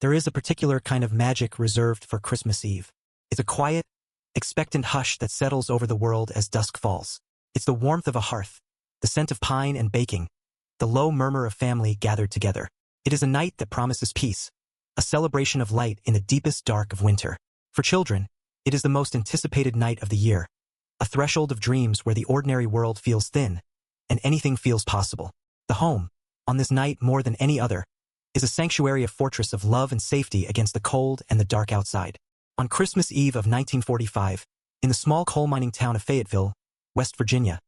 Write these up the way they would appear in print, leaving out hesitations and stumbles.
There is a particular kind of magic reserved for Christmas Eve. It's a quiet, expectant hush that settles over the world as dusk falls. It's the warmth of a hearth, the scent of pine and baking, the low murmur of family gathered together. It is a night that promises peace, a celebration of light in the deepest dark of winter. For children, it is the most anticipated night of the year, a threshold of dreams where the ordinary world feels thin, and anything feels possible. The home, on this night more than any other, is a sanctuary, a fortress of love and safety against the cold and the dark outside. On Christmas Eve of 1945, in the small coal mining town of Fayetteville, West Virginia,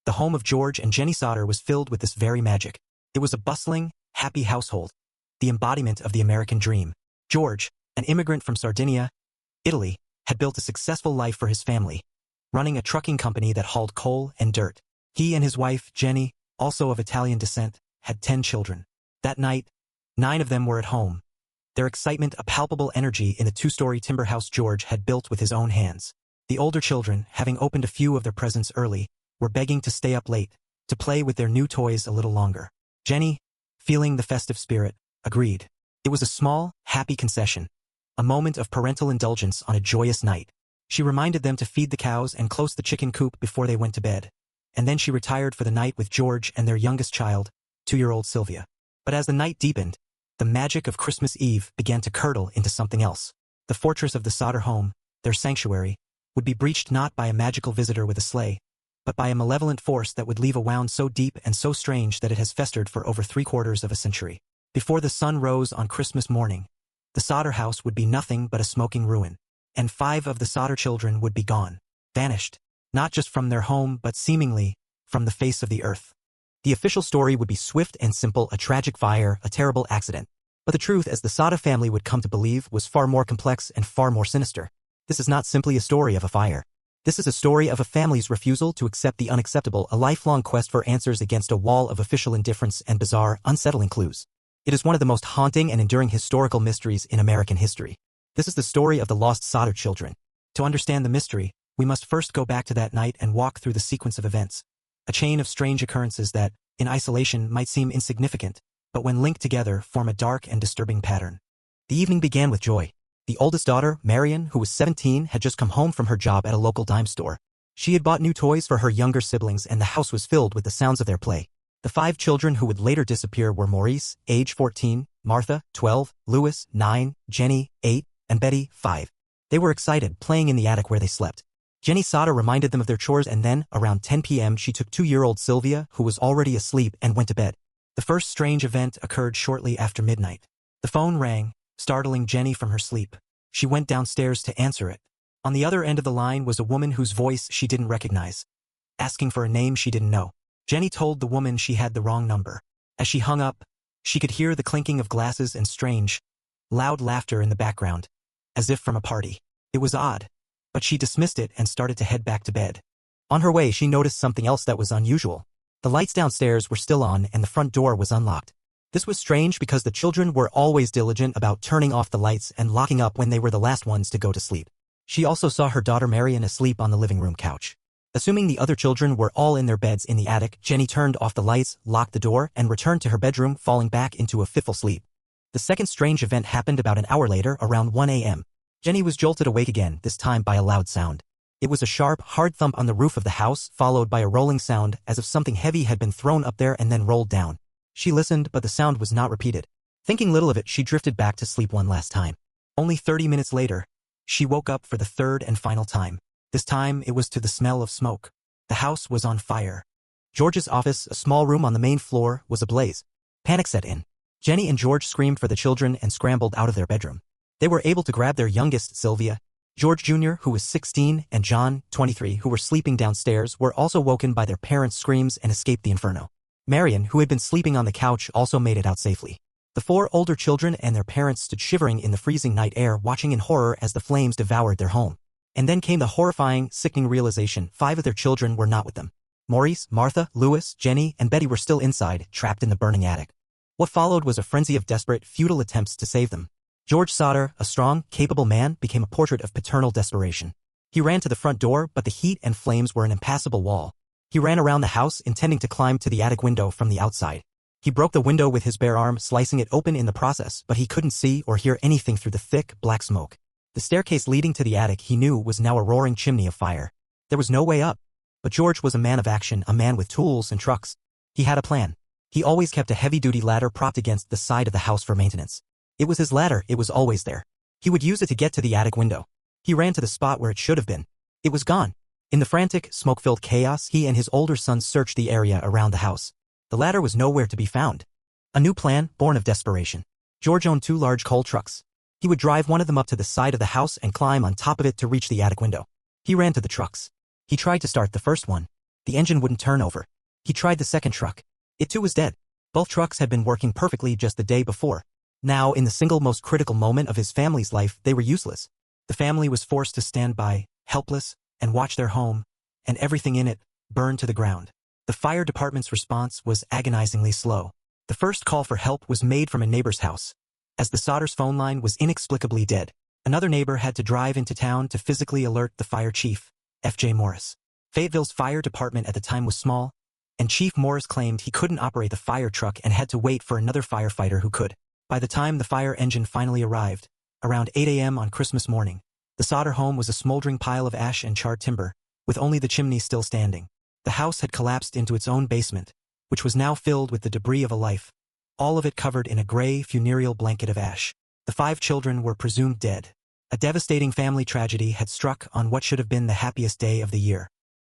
the home of George and Jenny Sodder was filled with this very magic. It was a bustling, happy household, the embodiment of the American dream. George, an immigrant from Sardinia, Italy, had built a successful life for his family, running a trucking company that hauled coal and dirt. He and his wife, Jenny, also of Italian descent, had 10 children. That night, 9 of them were at home, their excitement a palpable energy in the 2-story timber house George had built with his own hands. The older children, having opened a few of their presents early, were begging to stay up late, to play with their new toys a little longer. Jenny, feeling the festive spirit, agreed. It was a small, happy concession, a moment of parental indulgence on a joyous night. She reminded them to feed the cows and close the chicken coop before they went to bed, and then she retired for the night with George and their youngest child, 2-year-old Sylvia. But as the night deepened, the magic of Christmas Eve began to curdle into something else. The fortress of the Sodder home, their sanctuary, would be breached not by a magical visitor with a sleigh, but by a malevolent force that would leave a wound so deep and so strange that it has festered for over 3/4 of a century. Before the sun rose on Christmas morning, the Sodder house would be nothing but a smoking ruin, and 5 of the Sodder children would be gone, vanished, not just from their home but seemingly from the face of the earth. The official story would be swift and simple, a tragic fire, a terrible accident. But the truth, as the Sodder family would come to believe, was far more complex and far more sinister. This is not simply a story of a fire. This is a story of a family's refusal to accept the unacceptable, a lifelong quest for answers against a wall of official indifference and bizarre, unsettling clues. It is one of the most haunting and enduring historical mysteries in American history. This is the story of the lost Sodder children. To understand the mystery, we must first go back to that night and walk through the sequence of events. A chain of strange occurrences that, in isolation, might seem insignificant, but when linked together form a dark and disturbing pattern. The evening began with joy. The oldest daughter, Marion, who was 17, had just come home from her job at a local dime store. She had bought new toys for her younger siblings, and the house was filled with the sounds of their play. The 5 children who would later disappear were Maurice, age 14, Martha, 12, Louis, 9, Jenny, 8, and Betty, 5. They were excited, playing in the attic where they slept. Jenny Sodder reminded them of their chores, and then, around 10 p.m., she took 2-year-old Sylvia, who was already asleep, and went to bed. The first strange event occurred shortly after midnight. The phone rang, startling Jenny from her sleep. She went downstairs to answer it. On the other end of the line was a woman whose voice she didn't recognize, asking for a name she didn't know. Jenny told the woman she had the wrong number. As she hung up, she could hear the clinking of glasses and strange, loud laughter in the background, as if from a party. It was odd, but she dismissed it and started to head back to bed. On her way, she noticed something else that was unusual. The lights downstairs were still on and the front door was unlocked. This was strange because the children were always diligent about turning off the lights and locking up when they were the last ones to go to sleep. She also saw her daughter Marion asleep on the living room couch. Assuming the other children were all in their beds in the attic, Jenny turned off the lights, locked the door, and returned to her bedroom, falling back into a fitful sleep. The second strange event happened about an hour later, around 1 a.m. Jenny was jolted awake again, this time by a loud sound. It was a sharp, hard thump on the roof of the house, followed by a rolling sound as if something heavy had been thrown up there and then rolled down. She listened, but the sound was not repeated. Thinking little of it, she drifted back to sleep one last time. Only 30 minutes later, she woke up for the third and final time. This time, it was to the smell of smoke. The house was on fire. George's office, a small room on the main floor, was ablaze. Panic set in. Jenny and George screamed for the children and scrambled out of their bedroom. They were able to grab their youngest, Sylvia. George Jr., who was 16, and John, 23, who were sleeping downstairs, were also woken by their parents' screams and escaped the inferno. Marion, who had been sleeping on the couch, also made it out safely. The 4 older children and their parents stood shivering in the freezing night air, watching in horror as the flames devoured their home. And then came the horrifying, sickening realization: 5 of their children were not with them. Maurice, Martha, Louis, Jenny, and Betty were still inside, trapped in the burning attic. What followed was a frenzy of desperate, futile attempts to save them. George Sodder, a strong, capable man, became a portrait of paternal desperation. He ran to the front door, but the heat and flames were an impassable wall. He ran around the house, intending to climb to the attic window from the outside. He broke the window with his bare arm, slicing it open in the process, but he couldn't see or hear anything through the thick, black smoke. The staircase leading to the attic he knew was now a roaring chimney of fire. There was no way up. But George was a man of action, a man with tools and trucks. He had a plan. He always kept a heavy-duty ladder propped against the side of the house for maintenance. It was his ladder, it was always there. He would use it to get to the attic window. He ran to the spot where it should have been. It was gone. In the frantic, smoke-filled chaos, he and his older son searched the area around the house. The ladder was nowhere to be found. A new plan, born of desperation. George owned 2 large coal trucks. He would drive one of them up to the side of the house and climb on top of it to reach the attic window. He ran to the trucks. He tried to start the first one. The engine wouldn't turn over. He tried the second truck. It too was dead. Both trucks had been working perfectly just the day before. Now, in the single most critical moment of his family's life, they were useless. The family was forced to stand by, helpless, and watch their home, and everything in it, burn to the ground. The fire department's response was agonizingly slow. The first call for help was made from a neighbor's house. As the Sodder's phone line was inexplicably dead, another neighbor had to drive into town to physically alert the fire chief, F.J. Morris. Fayetteville's fire department at the time was small, and Chief Morris claimed he couldn't operate the fire truck and had to wait for another firefighter who could. By the time the fire engine finally arrived, around 8 a.m. on Christmas morning, the Sodder home was a smoldering pile of ash and charred timber, with only the chimney still standing. The house had collapsed into its own basement, which was now filled with the debris of a life, all of it covered in a gray, funereal blanket of ash. The 5 children were presumed dead. A devastating family tragedy had struck on what should have been the happiest day of the year.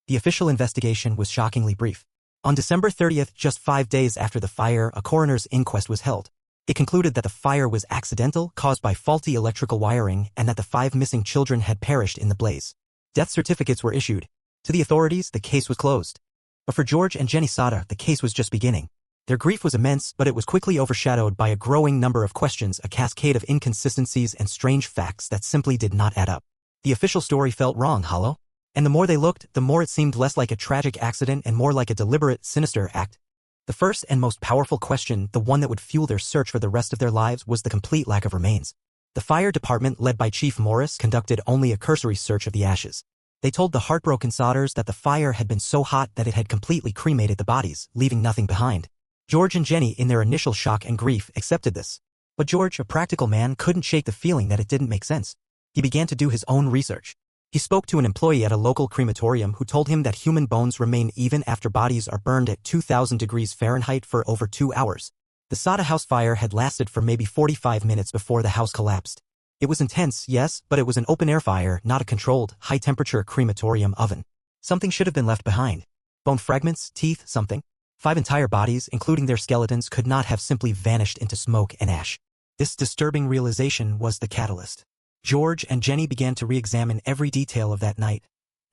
The official investigation was shockingly brief. On December 30th, just 5 days after the fire, a coroner's inquest was held. It concluded that the fire was accidental, caused by faulty electrical wiring, and that the 5 missing children had perished in the blaze. Death certificates were issued. To the authorities, the case was closed. But for George and Jenny Sodder, the case was just beginning. Their grief was immense, but it was quickly overshadowed by a growing number of questions, a cascade of inconsistencies and strange facts that simply did not add up. The official story felt wrong, hollow. And the more they looked, the more it seemed less like a tragic accident and more like a deliberate, sinister act. The first and most powerful question, the one that would fuel their search for the rest of their lives, was the complete lack of remains. The fire department, led by Chief Morris, conducted only a cursory search of the ashes. They told the heartbroken Sodders that the fire had been so hot that it had completely cremated the bodies, leaving nothing behind. George and Jenny, in their initial shock and grief, accepted this. But George, a practical man, couldn't shake the feeling that it didn't make sense. He began to do his own research. He spoke to an employee at a local crematorium who told him that human bones remain even after bodies are burned at 2,000 degrees Fahrenheit for over 2 hours. The Sodder house fire had lasted for maybe 45 minutes before the house collapsed. It was intense, yes, but it was an open-air fire, not a controlled, high-temperature crematorium oven. Something should have been left behind. Bone fragments, teeth, something. 5 entire bodies, including their skeletons, could not have simply vanished into smoke and ash. This disturbing realization was the catalyst. George and Jenny began to re-examine every detail of that night,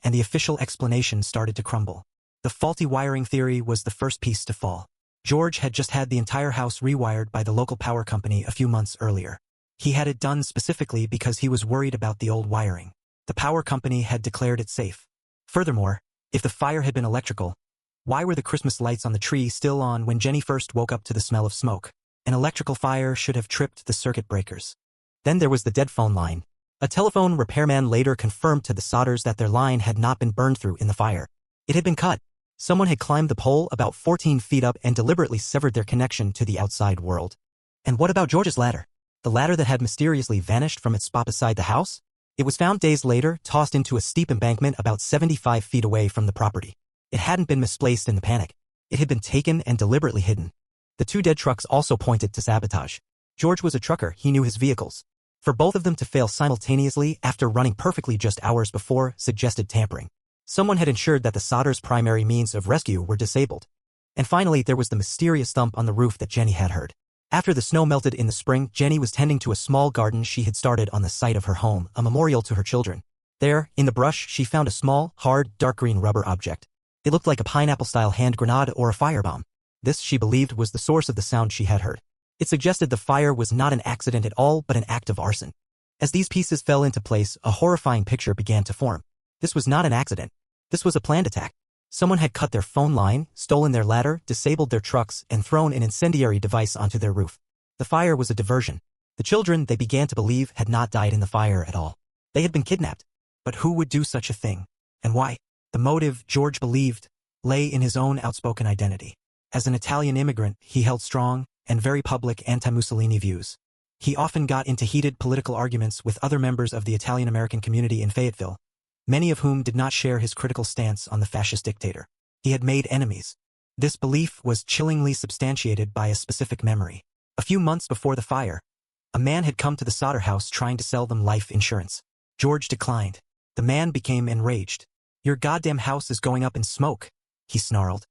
and the official explanation started to crumble. The faulty wiring theory was the first piece to fall. George had just had the entire house rewired by the local power company a few months earlier. He had it done specifically because he was worried about the old wiring. The power company had declared it safe. Furthermore, if the fire had been electrical, why were the Christmas lights on the tree still on when Jenny first woke up to the smell of smoke? An electrical fire should have tripped the circuit breakers. Then there was the dead phone line. A telephone repairman later confirmed to the Sodders that their line had not been burned through in the fire. It had been cut. Someone had climbed the pole about 14 feet up and deliberately severed their connection to the outside world. And what about George's ladder? The ladder that had mysteriously vanished from its spot beside the house? It was found days later, tossed into a steep embankment about 75 feet away from the property. It hadn't been misplaced in the panic. It had been taken and deliberately hidden. The 2 dead trucks also pointed to sabotage. George was a trucker, he knew his vehicles. For both of them to fail simultaneously after running perfectly just hours before suggested tampering. Someone had ensured that the Sodders' primary means of rescue were disabled. And finally, there was the mysterious thump on the roof that Jenny had heard. After the snow melted in the spring, Jenny was tending to a small garden she had started on the site of her home, a memorial to her children. There, in the brush, she found a small, hard, dark green rubber object. It looked like a pineapple-style hand grenade or a firebomb. This, she believed, was the source of the sound she had heard. It suggested the fire was not an accident at all, but an act of arson. As these pieces fell into place, a horrifying picture began to form. This was not an accident. This was a planned attack. Someone had cut their phone line, stolen their ladder, disabled their trucks, and thrown an incendiary device onto their roof. The fire was a diversion. The children, they began to believe, had not died in the fire at all. They had been kidnapped. But who would do such a thing? And why? The motive, George believed, lay in his own outspoken identity. As an Italian immigrant, he held strong and very public anti-Mussolini views. He often got into heated political arguments with other members of the Italian-American community in Fayetteville, many of whom did not share his critical stance on the fascist dictator. He had made enemies. This belief was chillingly substantiated by a specific memory. A few months before the fire, a man had come to the Sodder house trying to sell them life insurance. George declined. The man became enraged. "Your goddamn house is going up in smoke," he snarled.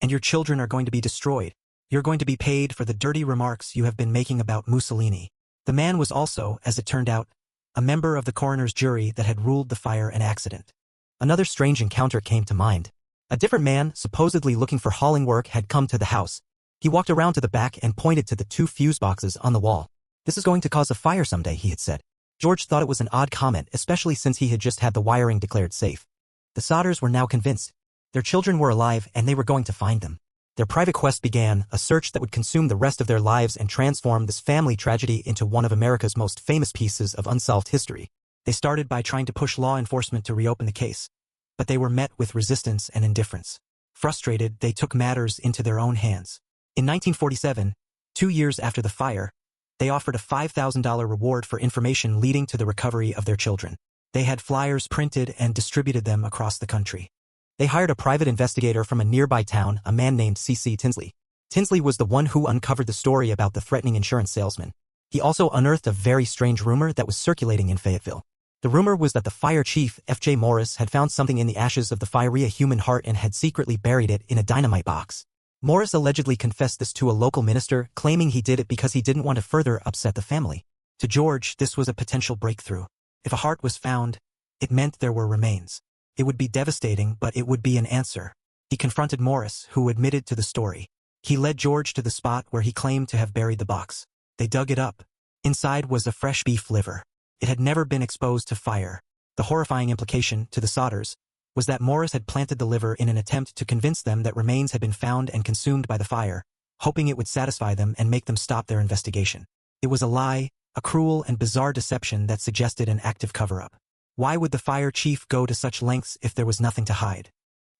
"And your children are going to be destroyed. You're going to be paid for the dirty remarks you have been making about Mussolini." The man was also, as it turned out, a member of the coroner's jury that had ruled the fire an accident. Another strange encounter came to mind. A different man, supposedly looking for hauling work, had come to the house. He walked around to the back and pointed to the 2 fuse boxes on the wall. "This is going to cause a fire someday," he had said. George thought it was an odd comment, especially since he had just had the wiring declared safe. The Sodders were now convinced. Their children were alive and they were going to find them. Their private quest began, a search that would consume the rest of their lives and transform this family tragedy into one of America's most famous pieces of unsolved history. They started by trying to push law enforcement to reopen the case, but they were met with resistance and indifference. Frustrated, they took matters into their own hands. In 1947, 2 years after the fire, they offered a $5,000 reward for information leading to the recovery of their children. They had flyers printed and distributed them across the country. They hired a private investigator from a nearby town, a man named C.C. Tinsley. Tinsley was the one who uncovered the story about the threatening insurance salesman. He also unearthed a very strange rumor that was circulating in Fayetteville. The rumor was that the fire chief, F.J. Morris, had found something in the ashes of the fiery a human heart and had secretly buried it in a dynamite box. Morris allegedly confessed this to a local minister, claiming he did it because he didn't want to further upset the family. To George, this was a potential breakthrough. If a heart was found, it meant there were remains. It would be devastating, but it would be an answer. He confronted Morris, who admitted to the story. He led George to the spot where he claimed to have buried the box. They dug it up. Inside was a fresh beef liver. It had never been exposed to fire. The horrifying implication, to the Sodders, was that Morris had planted the liver in an attempt to convince them that remains had been found and consumed by the fire, hoping it would satisfy them and make them stop their investigation. It was a lie, a cruel and bizarre deception that suggested an active cover-up. Why would the fire chief go to such lengths if there was nothing to hide?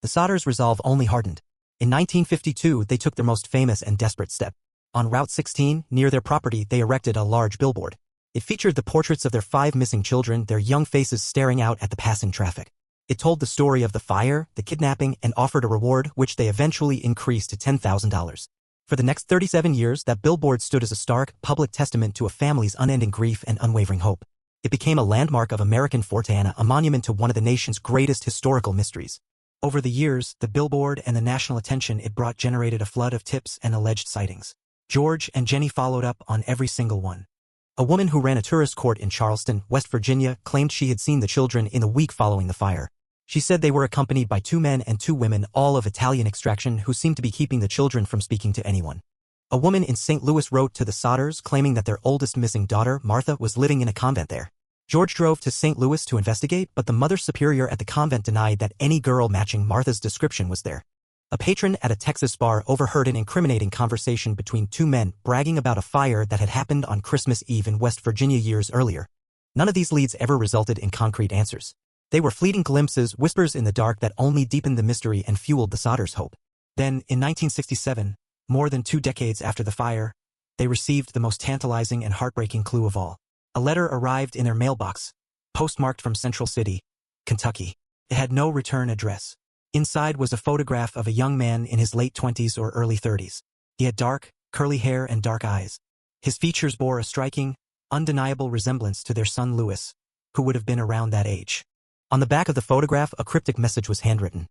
The Sodders' resolve only hardened. In 1952, they took their most famous and desperate step. On Route 16, near their property, they erected a large billboard. It featured the portraits of their 5 missing children, their young faces staring out at the passing traffic. It told the story of the fire, the kidnapping, and offered a reward which they eventually increased to $10,000. For the next 37 years, that billboard stood as a stark, public testament to a family's unending grief and unwavering hope. It became a landmark of American Fontana, a monument to one of the nation's greatest historical mysteries. Over the years, the billboard and the national attention it brought generated a flood of tips and alleged sightings. George and Jenny followed up on every single one. A woman who ran a tourist court in Charleston, West Virginia, claimed she had seen the children in the week following the fire. She said they were accompanied by 2 men and 2 women, all of Italian extraction, who seemed to be keeping the children from speaking to anyone. A woman in St. Louis wrote to the Sodders claiming that their oldest missing daughter, Martha, was living in a convent there. George drove to St. Louis to investigate, but the Mother Superior at the convent denied that any girl matching Martha's description was there. A patron at a Texas bar overheard an incriminating conversation between 2 men bragging about a fire that had happened on Christmas Eve in West Virginia years earlier. None of these leads ever resulted in concrete answers. They were fleeting glimpses, whispers in the dark that only deepened the mystery and fueled the Sodders' hope. Then, in 1967, more than 2 decades after the fire, they received the most tantalizing and heartbreaking clue of all. A letter arrived in their mailbox, postmarked from Central City, Kentucky. It had no return address. Inside was a photograph of a young man in his late 20s or early 30s. He had dark, curly hair and dark eyes. His features bore a striking, undeniable resemblance to their son Louis, who would have been around that age. On the back of the photograph, a cryptic message was handwritten.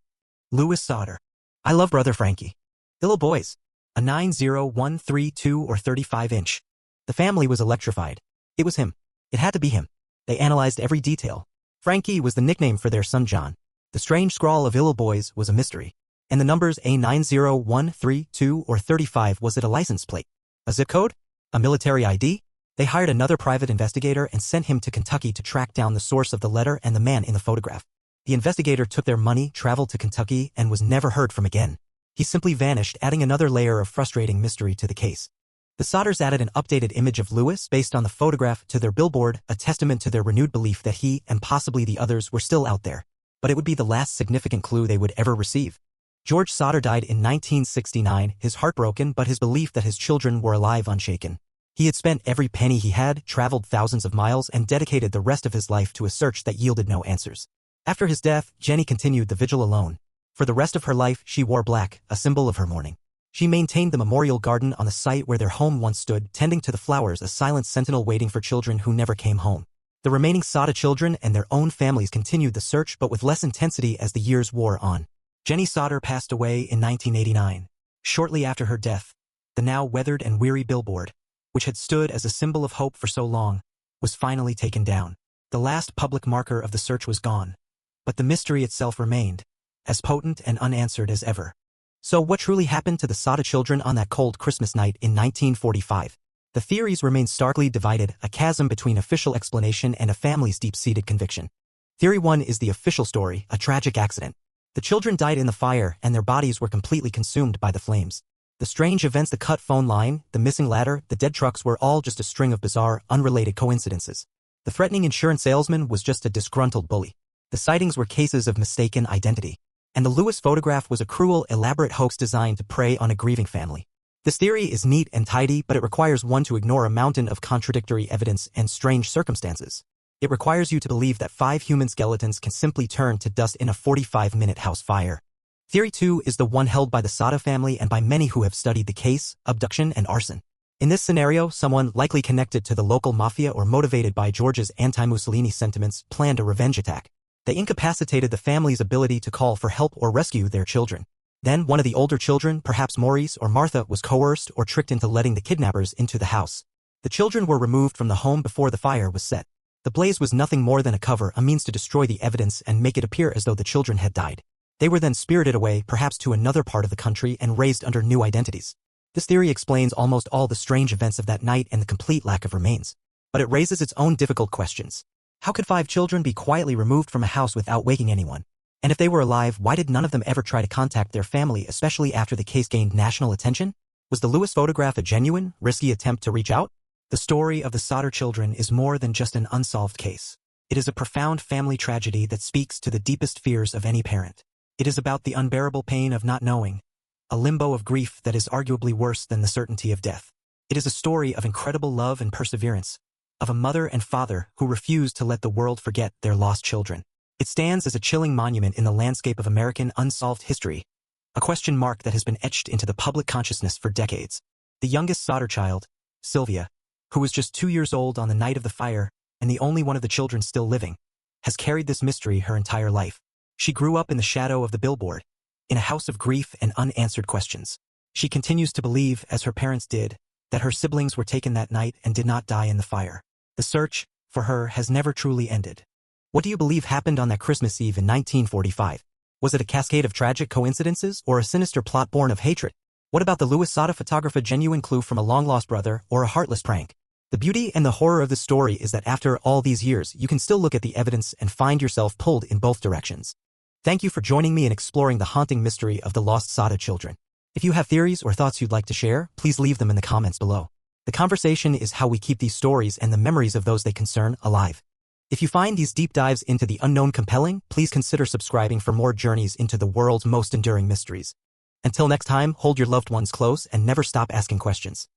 Louis Sodder. I love brother Frankie. Little boys. A 90132 or 35-inch. The family was electrified. It was him. It had to be him. They analyzed every detail. Frankie was the nickname for their son John. The strange scrawl of Little Boys was a mystery. And the numbers A90132 or 35, was it a license plate? A zip code? A military ID? They hired another private investigator and sent him to Kentucky to track down the source of the letter and the man in the photograph. The investigator took their money, traveled to Kentucky, and was never heard from again. He simply vanished, adding another layer of frustrating mystery to the case. The Sodders added an updated image of Louis based on the photograph to their billboard, a testament to their renewed belief that he, and possibly the others, were still out there. But it would be the last significant clue they would ever receive. George Sodder died in 1969, his heart broken but his belief that his children were alive unshaken. He had spent every penny he had, traveled thousands of miles, and dedicated the rest of his life to a search that yielded no answers. After his death, Jenny continued the vigil alone. For the rest of her life, she wore black, a symbol of her mourning. She maintained the memorial garden on the site where their home once stood, tending to the flowers, a silent sentinel waiting for children who never came home. The remaining Sodder children and their own families continued the search, but with less intensity as the years wore on. Jenny Sodder passed away in 1989. Shortly after her death, the now weathered and weary billboard, which had stood as a symbol of hope for so long, was finally taken down. The last public marker of the search was gone, but the mystery itself remained, as potent and unanswered as ever. So what truly happened to the Sodder children on that cold Christmas night in 1945? The theories remain starkly divided, a chasm between official explanation and a family's deep-seated conviction. Theory 1 is the official story, a tragic accident. The children died in the fire and their bodies were completely consumed by the flames. The strange events, the cut phone line, the missing ladder, the dead trucks were all just a string of bizarre, unrelated coincidences. The threatening insurance salesman was just a disgruntled bully. The sightings were cases of mistaken identity. And the Lewis photograph was a cruel, elaborate hoax designed to prey on a grieving family. This theory is neat and tidy, but it requires one to ignore a mountain of contradictory evidence and strange circumstances. It requires you to believe that 5 human skeletons can simply turn to dust in a 45-minute house fire. Theory 2 is the one held by the Sodder family and by many who have studied the case, abduction and arson. In this scenario, someone likely connected to the local mafia or motivated by George's anti-Mussolini sentiments planned a revenge attack. They incapacitated the family's ability to call for help or rescue their children. Then one of the older children, perhaps Maurice or Martha, was coerced or tricked into letting the kidnappers into the house. The children were removed from the home before the fire was set. The blaze was nothing more than a cover, a means to destroy the evidence and make it appear as though the children had died. They were then spirited away, perhaps to another part of the country, and raised under new identities. This theory explains almost all the strange events of that night and the complete lack of remains. But it raises its own difficult questions. How could 5 children be quietly removed from a house without waking anyone? And if they were alive, why did none of them ever try to contact their family, especially after the case gained national attention? Was the Lewis photograph a genuine, risky attempt to reach out? The story of the Sodder children is more than just an unsolved case. It is a profound family tragedy that speaks to the deepest fears of any parent. It is about the unbearable pain of not knowing, a limbo of grief that is arguably worse than the certainty of death. It is a story of incredible love and perseverance, of a mother and father who refused to let the world forget their lost children. It stands as a chilling monument in the landscape of American unsolved history, a question mark that has been etched into the public consciousness for decades. The youngest Sodder child, Sylvia, who was just 2 years old on the night of the fire and the only one of the children still living, has carried this mystery her entire life. She grew up in the shadow of the billboard, in a house of grief and unanswered questions. She continues to believe, as her parents did, that her siblings were taken that night and did not die in the fire. The search, for her, has never truly ended. What do you believe happened on that Christmas Eve in 1945? Was it a cascade of tragic coincidences or a sinister plot born of hatred? What about the Lewis Sodder photograph, a genuine clue from a long-lost brother or a heartless prank? The beauty and the horror of the story is that after all these years, you can still look at the evidence and find yourself pulled in both directions. Thank you for joining me in exploring the haunting mystery of the lost Sodder children. If you have theories or thoughts you'd like to share, please leave them in the comments below. The conversation is how we keep these stories and the memories of those they concern alive. If you find these deep dives into the unknown compelling, please consider subscribing for more journeys into the world's most enduring mysteries. Until next time, hold your loved ones close and never stop asking questions.